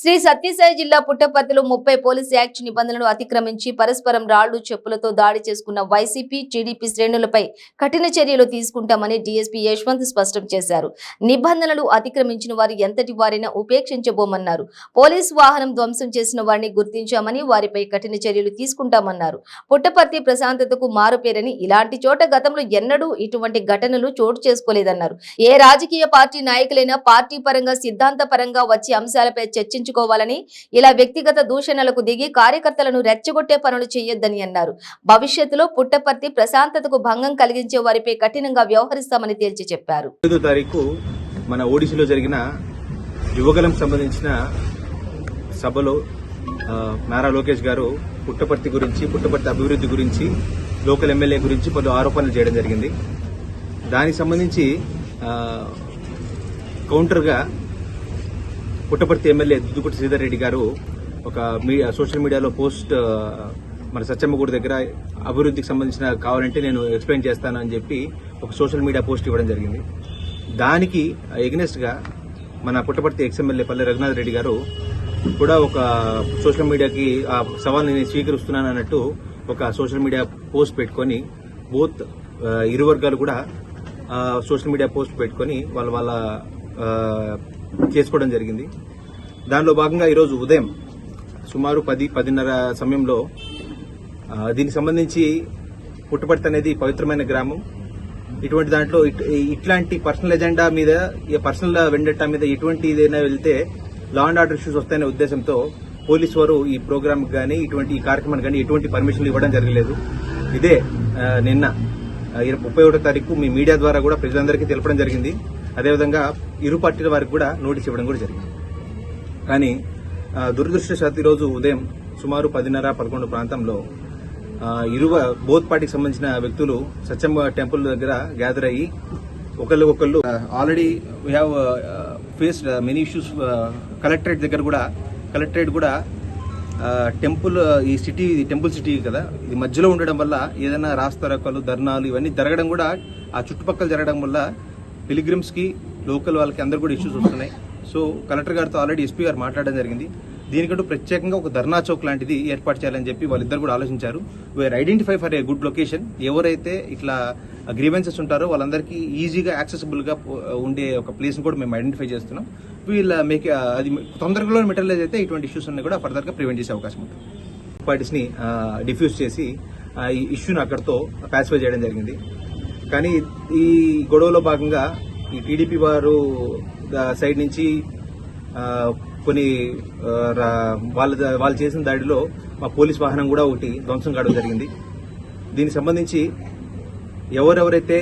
శ్రీ సత్యసాయి జిల్లా పుట్టపర్తిలో 30 police act నిబంధనలు అతిక్రమించి పరస్పరం రాళ్లు చెప్పులతో దాడి చేసుకున్న వైసీపీ టీడీపీ శ్రేణులపై కఠిన చర్యలు తీసుకుంటామని డీఎస్పీ యశ్వంత్ స్పష్టం చేశారు. నిబంధనలు అతిక్రమించిన వారు ఎంతటి వారైనా ఉపేక్షించబోమన్నారు. పోలీసు వాహనం ధ్వంసం చేసిన వారిని గుర్తించామని వారిపై కఠిన చర్యలు తీసుకుంటామన్నారు. పుట్టపర్తి ప్రశాంతతకు మారుపేరని ఇలాంటి చోట గతంలో ఎన్నడూ ఇటువంటి ఘటనలు చోటు చేసుకోలేదన్నారు. ఏ రాజకీయ పార్టీ నాయకులైనా పార్టీ పరంగా సిద్ధాంత పరంగా వచ్చి అంశాలపై చర్చించుకోవాలని, ఇలా వ్యక్తిగత దూషణలకు దిగి కార్యకర్తలను రెచ్చగొట్టే పనులు చేయొద్దని అన్నారు. భవిష్యత్తులో పుట్టపర్తి ప్రశాంతతకు భంగం కలిగించే వారిపై కఠినంగా వ్యవహరిస్తామని తేల్చి చెప్పారు. 5వ తారీఖు మన ఓడిసిలో జరిగిన యువగలం సంబంధించిన సభలో నారా లోకేష్ గారు పుట్టపర్తి గురించి, పుట్టపర్తి అభివృద్ధి గురించి, లోకల్ ఎమ్మెల్యే గురించి పలు ఆరోపణలు చేయడం జరిగింది. దానికి సంబంధించి కౌంటర్గా పుట్టపర్తి ఎమ్మెల్యే దుద్దుకుటి శ్రీధర్ రెడ్డి గారు ఒక సోషల్ మీడియాలో పోస్ట్ మన సత్యమ్మ గుడి దగ్గర అభివృద్ధికి సంబంధించిన కావాలంటే నేను ఎక్స్ప్లెయిన్ చేస్తాను అని చెప్పి ఒక సోషల్ మీడియా పోస్ట్ ఇవ్వడం జరిగింది. దానికి ఎగ్నెస్ట్ గా మన పుట్టపర్తి ఎమ్మెల్యే పల్లె రఘునాథ్ రెడ్డి గారు కూడా ఒక సోషల్ మీడియాకి ఆ సవాల్ నేను స్వీకరిస్తున్నాను అన్నట్టు ఒక సోషల్ మీడియా పోస్ట్ పెట్టుకొని బోత్ ఇరు వర్గాలు కూడా సోషల్ మీడియా పోస్ట్ పెట్టుకొని వాళ్ళ చేసుకోవడం జరిగింది. దానిలో భాగంగా ఈరోజు ఉదయం సుమారు 10-10:30 సమయంలో దీనికి సంబంధించి పుట్టపర్తి అనేది పవిత్రమైన గ్రామం. ఇటువంటి దాంట్లో ఇట్లాంటి పర్సనల్ ఎజెండా మీద, పర్సనల్ వెండట్టా మీద ఎటువంటి ఇదైనా వెళ్తే లా అండ్ ఆర్డర్ ఇష్యూస్ వస్తాయనే ఉద్దేశంతో పోలీసు వారు ఈ ప్రోగ్రామ్ కానీ ఈ కార్యక్రమానికి కానీ ఎటువంటి పర్మిషన్లు ఇవ్వడం జరగలేదు. ఇదే నిన్న 31వ తారీఖు మీ మీడియా ద్వారా కూడా ప్రజలందరికీ తెలపడం జరిగింది. అదేవిధంగా ఇరు పార్టీల వారికి కూడా నోటీస్ ఇవ్వడం కూడా జరిగింది. కానీ దురదృష్టవశాత్తు ఈరోజు ఉదయం సుమారు 10:30-11 ప్రాంతంలో బోత్ పార్టీకి సంబంధించిన వ్యక్తులు సత్యమ్మ టెంపుల్ దగ్గర గ్యాదర్ అయ్యి ఒకళ్ళు already we have faced many issues. Collectorate కూడా టెంపుల్ టెంపుల్ సిటీ కదా, ఇది మధ్యలో ఉండడం వల్ల ఏదైనా రాస్తారోకలు, ధర్నాలు ఇవన్నీ జరగడం కూడా ఆ చుట్టుపక్కల జరగడం వల్ల పిలిగ్రిమ్స్ కి, లోకల్ వాళ్ళకి అందరు కూడా ఇష్యూస్ వస్తున్నాయి. సో కలెక్టర్ గారితో ఆల్రెడీ ఎస్పీ గారు మాట్లాడడం జరిగింది. దీనికంటూ ప్రత్యేకంగా ఒక ధర్నా చౌక్ లాంటిది ఏర్పాటు చేయాలని చెప్పి వాళ్ళిద్దరు కూడా ఆలోచించారు. We are identify for a good location. ఎవరైతే ఇట్లా గ్రీవెన్సెస్ ఉంటారో వాళ్ళందరికీ ఈజీగా యాక్సెసిబుల్ గా ఉండే ఒక ప్లేస్ కూడా మేము ఐడెంటిఫై చేస్తున్నాం. వీళ్ళ మేక్ అది తొందరగా మెటీరియలైజ్ అయితే ఇటువంటి ఇష్యూస్ అన్ని కూడా ఫర్దర్ గా ప్రివెంట్ చేసే అవకాశం ఉంటుంది. పార్టీస్ ని డిఫ్యూజ్ చేసి ఈ ఇష్యూని అక్కడితో పాసిఫై చేయడం జరిగింది. కానీ ఈ గొడవలో భాగంగా ఈ టీడీపీ వారు సైడ్ నుంచి కొన్ని వాళ్ళు చేసిన దాడిలో మా పోలీస్ వాహనం కూడా ఒకటి ధ్వంసం కావడం జరిగింది. దీనికి సంబంధించి ఎవరెవరైతే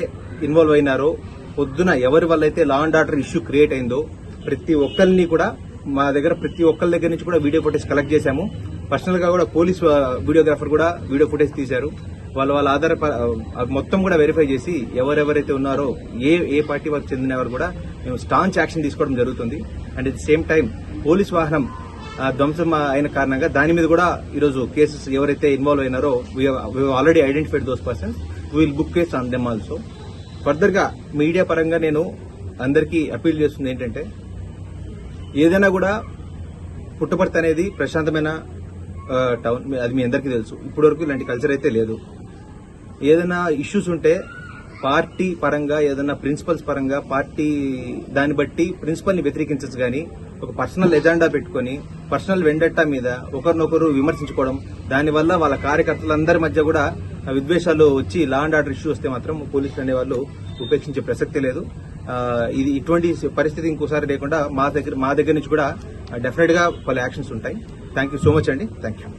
ఇన్వాల్వ్ అయినారో, పొద్దున ఎవరి వల్ల అయితే law and order issue create అయిందో ప్రతి ఒక్కరిని కూడా మా దగ్గర ప్రతి ఒక్కరి దగ్గర నుంచి కూడా వీడియో ఫుటేజ్ కలెక్ట్ చేశాము. పర్సనల్ గా కూడా పోలీస్ వీడియోగ్రాఫర్ కూడా వీడియో ఫుటేజ్ తీశారు. వాళ్ళ ఆధార మొత్తం కూడా వెరిఫై చేసి ఎవరెవరైతే ఉన్నారో ఏ పార్టీ వారికి చెందిన వారు కూడా మేము స్టాంచ్ యాక్షన్ తీసుకోవడం జరుగుతుంది. And at the same time police వాహనం ధ్వంసం అయిన కారణంగా దాని మీద కూడా ఈరోజు కేసెస్ ఎవరైతే ఇన్వాల్వ్ అయినారో we already identified those persons, we will book case on them also. Further గా మీడియా పరంగా నేను అందరికీ అపీల్ చేస్తుంది ఏంటంటే, ఏదైనా కూడా పుట్టపర్తి అనేది ప్రశాంతమైన టౌన్, అది మీ అందరికీ తెలుసు. ఇప్పటివరకు ఇలాంటి కల్చర్ అయితే లేదు. ఏదైనా ఇష్యూస్ ఉంటే పార్టీ పరంగా, ఏదైనా ప్రిన్సిపల్స్ పరంగా పార్టీ దాన్ని బట్టి ప్రిన్సిపల్ ని వ్యతిరేకించచ్చు. కానీ ఒక పర్సనల్ ఎజెండా పెట్టుకుని పర్సనల్ వెండట్టా మీద ఒకరినొకరు విమర్శించుకోవడం, దానివల్ల వాళ్ళ కార్యకర్తలందరి మధ్య కూడా విద్వేషాలు వచ్చి లా అండ్ ఆర్డర్ ఇష్యూ వస్తే మాత్రం పోలీసులు అనేవాళ్ళు ఉపేక్షించే ప్రసక్తే లేదు. ఇటువంటి పరిస్థితి ఇంకోసారి లేకుండా మా దగ్గర నుంచి కూడా డెఫినెట్ గా పలు యాక్షన్స్ ఉంటాయి. థ్యాంక్ యూ సో మచ్ అండి. Thank you.